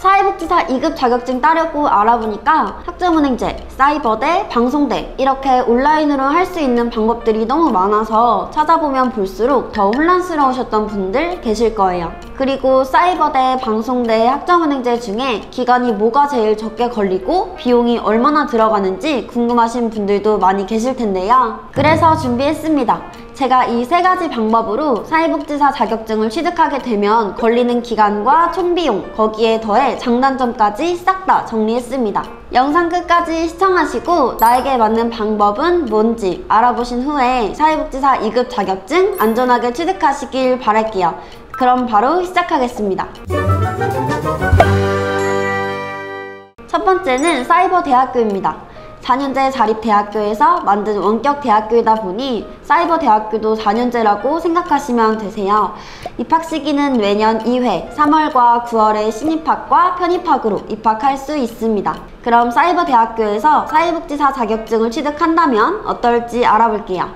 사회복지사 2급 자격증 따려고 알아보니까 학점은행제, 사이버대, 방송대 이렇게 온라인으로 할 수 있는 방법들이 너무 많아서 찾아보면 볼수록 더 혼란스러우셨던 분들 계실 거예요. 그리고 사이버대, 방송대, 학점은행제 중에 기간이 뭐가 제일 적게 걸리고 비용이 얼마나 들어가는지 궁금하신 분들도 많이 계실 텐데요. 그래서 준비했습니다. 제가 이 세 가지 방법으로 사회복지사 자격증을 취득하게 되면 걸리는 기간과 총비용, 거기에 더해 장단점까지 싹 다 정리했습니다. 영상 끝까지 시청하시고 나에게 맞는 방법은 뭔지 알아보신 후에 사회복지사 2급 자격증 안전하게 취득하시길 바랄게요. 그럼 바로 시작하겠습니다. 첫 번째는 사이버대학교입니다. 4년제 자립대학교에서 만든 원격대학교이다 보니 사이버대학교도 4년제라고 생각하시면 되세요. 입학 시기는 매년 2회 3월과 9월에 신입학과 편입학으로 입학할 수 있습니다. 그럼 사이버대학교에서 사회복지사 자격증을 취득한다면 어떨지 알아볼게요.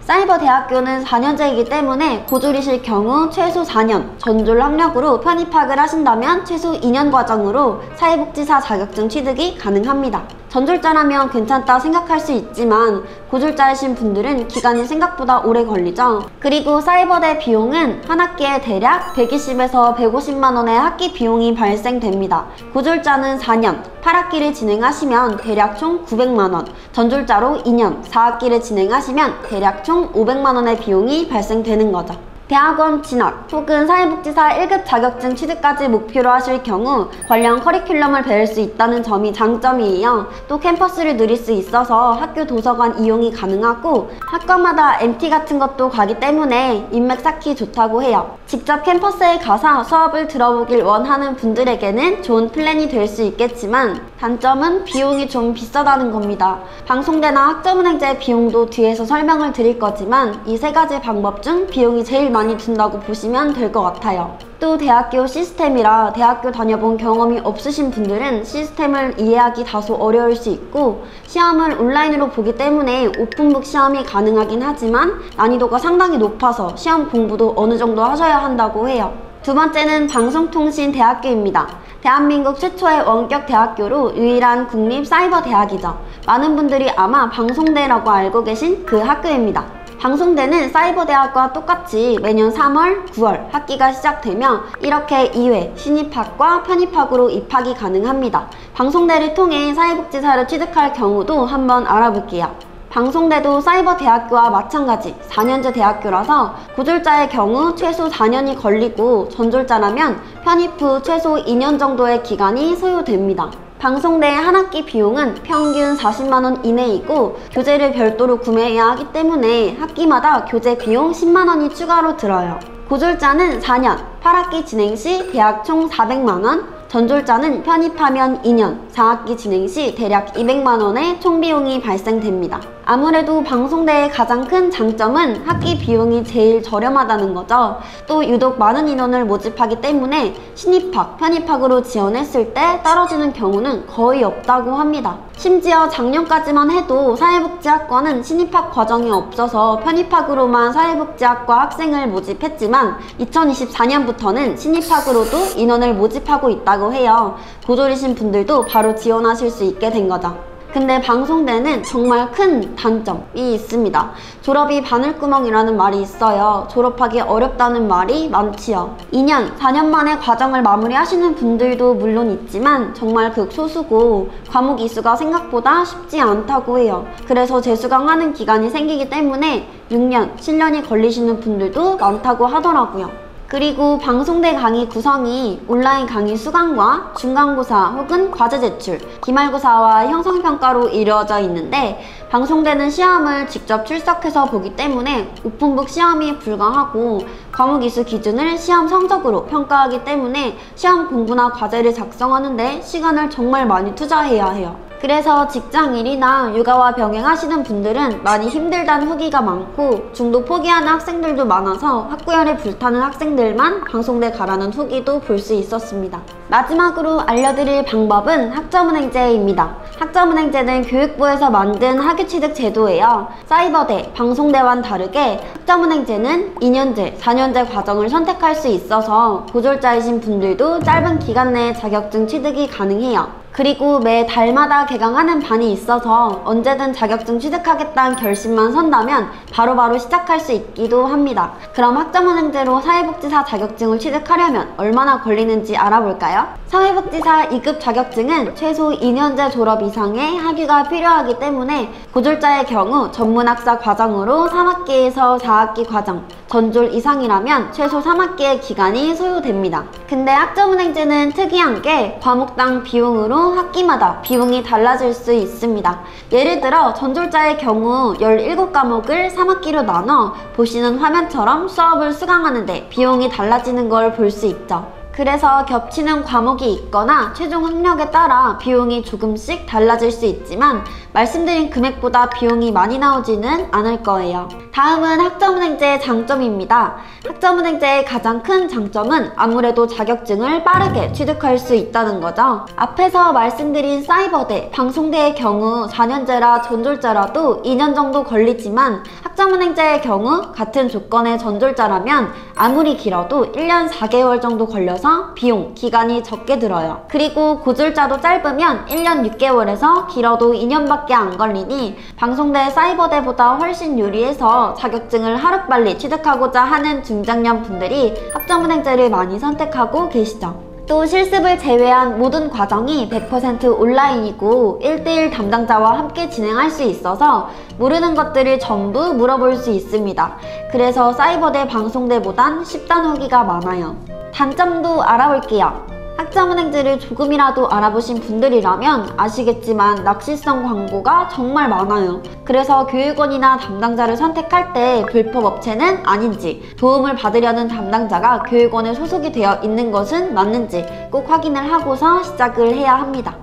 사이버대학교는 4년제이기 때문에 고졸이실 경우 최소 4년, 전졸 학력으로 편입학을 하신다면 최소 2년 과정으로 사회복지사 자격증 취득이 가능합니다. 전졸자라면 괜찮다 생각할 수 있지만 고졸자이신 분들은 기간이 생각보다 오래 걸리죠. 그리고 사이버대 비용은 한 학기에 대략 120에서 150만원의 학기 비용이 발생됩니다. 고졸자는 4년, 8학기를 진행하시면 대략 총 900만원, 전졸자로 2년, 4학기를 진행하시면 대략 총 500만원의 비용이 발생되는 거죠. 대학원 진학 혹은 사회복지사 1급 자격증 취득까지 목표로 하실 경우 관련 커리큘럼을 배울 수 있다는 점이 장점이에요. 또 캠퍼스를 누릴 수 있어서 학교 도서관 이용이 가능하고 학과마다 MT 같은 것도 가기 때문에 인맥 쌓기 좋다고 해요. 직접 캠퍼스에 가서 수업을 들어보길 원하는 분들에게는 좋은 플랜이 될 수 있겠지만 단점은 비용이 좀 비싸다는 겁니다. 방송대나 학점은행제 비용도 뒤에서 설명을 드릴 거지만 이 세 가지 방법 중 비용이 제일 많이 든다고 보시면 될 것 같아요. 또 대학교 시스템이라 대학교 다녀본 경험이 없으신 분들은 시스템을 이해하기 다소 어려울 수 있고 시험을 온라인으로 보기 때문에 오픈북 시험이 가능하긴 하지만 난이도가 상당히 높아서 시험 공부도 어느 정도 하셔야 한다고 해요. 두 번째는 방송통신대학교입니다. 대한민국 최초의 원격 대학교로 유일한 국립 사이버대학이죠. 많은 분들이 아마 방송대라고 알고 계신 그 학교입니다. 방송대는 사이버대학과 똑같이 매년 3월, 9월 학기가 시작되며 이렇게 2회 신입학과 편입학으로 입학이 가능합니다. 방송대를 통해 사회복지사를 취득할 경우도 한번 알아볼게요. 방송대도 사이버대학교와 마찬가지 4년제 대학교라서 고졸자의 경우 최소 4년이 걸리고 전졸자라면 편입 후 최소 2년 정도의 기간이 소요됩니다. 방송대 한 학기 비용은 평균 40만원 이내이고 교재를 별도로 구매해야 하기 때문에 학기마다 교재 비용 10만원이 추가로 들어요. 고졸자는 4년, 8학기 진행 시 대략 총 400만원, 전졸자는 편입하면 2년, 4학기 진행 시 대략 200만원의 총비용이 발생됩니다. 아무래도 방송대의 가장 큰 장점은 학기 비용이 제일 저렴하다는 거죠. 또 유독 많은 인원을 모집하기 때문에 신입학, 편입학으로 지원했을 때 떨어지는 경우는 거의 없다고 합니다. 심지어 작년까지만 해도 사회복지학과는 신입학 과정이 없어서 편입학으로만 사회복지학과 학생을 모집했지만 2024년부터는 신입학으로도 인원을 모집하고 있다고 해요. 고졸이신 분들도 바로 지원하실 수 있게 된 거죠. 근데 방송대는 정말 큰 단점이 있습니다. 졸업이 바늘구멍이라는 말이 있어요. 졸업하기 어렵다는 말이 많지요. 2년, 4년 만에 과정을 마무리하시는 분들도 물론 있지만 정말 극소수고 과목 이수가 생각보다 쉽지 않다고 해요. 그래서 재수강하는 기간이 생기기 때문에 6년, 7년이 걸리시는 분들도 많다고 하더라고요. 그리고 방송대 강의 구성이 온라인 강의 수강과 중간고사 혹은 과제 제출, 기말고사와 형성평가로 이루어져 있는데 방송대는 시험을 직접 출석해서 보기 때문에 오픈북 시험이 불가하고 과목 이수 기준을 시험 성적으로 평가하기 때문에 시험 공부나 과제를 작성하는데 시간을 정말 많이 투자해야 해요. 그래서 직장일이나 육아와 병행하시는 분들은 많이 힘들다는 후기가 많고 중도 포기하는 학생들도 많아서 학구열에 불타는 학생들만 방송대 가라는 후기도 볼 수 있었습니다. 마지막으로 알려드릴 방법은 학점은행제입니다. 학점은행제는 교육부에서 만든 학위취득 제도예요. 사이버대, 방송대와는 다르게 학점은행제는 2년제, 4년제 과정을 선택할 수 있어서 고졸자이신 분들도 짧은 기간 내에 자격증 취득이 가능해요. 그리고 매 달마다 개강하는 반이 있어서 언제든 자격증 취득하겠다는 결심만 선다면 바로바로 시작할 수 있기도 합니다. 그럼 학점은행제로 사회복지사 자격증을 취득하려면 얼마나 걸리는지 알아볼까요? 사회복지사 2급 자격증은 최소 2년제 졸업 이상의 학위가 필요하기 때문에 고졸자의 경우 전문학사 과정으로 3학기에서 4학기 과정, 전졸 이상이라면 최소 3학기의 기간이 소요됩니다. 근데 학점은행제는 특이한 게 과목당 비용으로 학기마다 비용이 달라질 수 있습니다. 예를 들어 전졸자의 경우 17과목을 3학기로 나눠 보시는 화면처럼 수업을 수강하는데 비용이 달라지는 걸 볼 수 있죠. 그래서 겹치는 과목이 있거나 최종 학력에 따라 비용이 조금씩 달라질 수 있지만 말씀드린 금액보다 비용이 많이 나오지는 않을 거예요. 다음은 학점은행제의 장점입니다. 학점은행제의 가장 큰 장점은 아무래도 자격증을 빠르게 취득할 수 있다는 거죠. 앞에서 말씀드린 사이버대, 방송대의 경우 4년제라 전졸자라도 2년 정도 걸리지만 학점은행제의 경우 같은 조건의 전졸자라면 아무리 길어도 1년 4개월 정도 걸려서 비용, 기간이 적게 들어요. 그리고 고졸자도 짧으면 1년 6개월에서 길어도 2년밖에 안 걸리니 방송대, 사이버대보다 훨씬 유리해서 자격증을 하루빨리 취득하고자 하는 중장년 분들이 학점은행제를 많이 선택하고 계시죠. 또 실습을 제외한 모든 과정이 100% 온라인이고 1대1 담당자와 함께 진행할 수 있어서 모르는 것들을 전부 물어볼 수 있습니다. 그래서 사이버대, 방송대보단 10단 후기가 많아요. 단점도 알아볼게요. 학점은행제를 조금이라도 알아보신 분들이라면 아시겠지만 낚시성 광고가 정말 많아요. 그래서 교육원이나 담당자를 선택할 때 불법 업체는 아닌지, 도움을 받으려는 담당자가 교육원에 소속이 되어 있는 것은 맞는지 꼭 확인을 하고서 시작을 해야 합니다.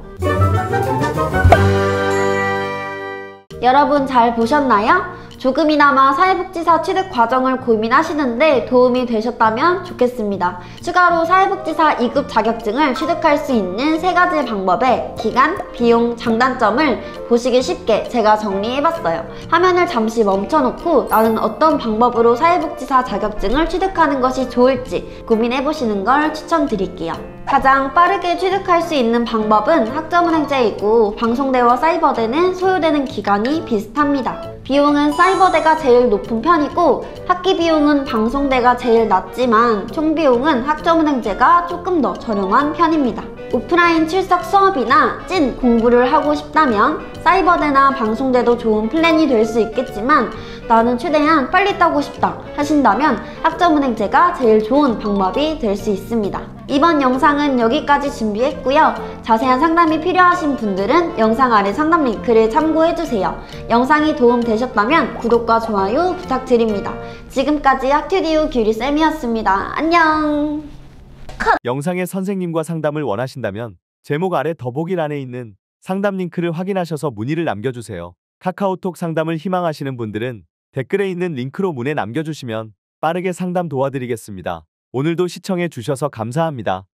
여러분 잘 보셨나요? 조금이나마 사회복지사 취득 과정을 고민하시는데 도움이 되셨다면 좋겠습니다. 추가로 사회복지사 2급 자격증을 취득할 수 있는 3가지 방법의 기간, 비용, 장단점을 보시기 쉽게 제가 정리해봤어요. 화면을 잠시 멈춰놓고 나는 어떤 방법으로 사회복지사 자격증을 취득하는 것이 좋을지 고민해보시는 걸 추천드릴게요. 가장 빠르게 취득할 수 있는 방법은 학점은행제이고 방송대와 사이버대는 소요되는 기간이 비슷합니다. 비용은 사이버대가 제일 높은 편이고 학기 비용은 방송대가 제일 낮지만 총 비용은 학점은행제가 조금 더 저렴한 편입니다. 오프라인 출석 수업이나 찐 공부를 하고 싶다면 사이버대나 방송대도 좋은 플랜이 될 수 있겠지만 나는 최대한 빨리 따고 싶다 하신다면 학점은행제가 제일 좋은 방법이 될 수 있습니다. 이번 영상은 여기까지 준비했고요. 자세한 상담이 필요하신 분들은 영상 아래 상담 링크를 참고해주세요. 영상이 도움되셨다면 구독과 좋아요 부탁드립니다. 지금까지 학튜디오 규리쌤이었습니다. 안녕! 영상의 선생님과 상담을 원하신다면 제목 아래 더보기란에 있는 상담 링크를 확인하셔서 문의를 남겨주세요. 카카오톡 상담을 희망하시는 분들은 댓글에 있는 링크로 문의 남겨주시면 빠르게 상담 도와드리겠습니다. 오늘도 시청해 주셔서 감사합니다.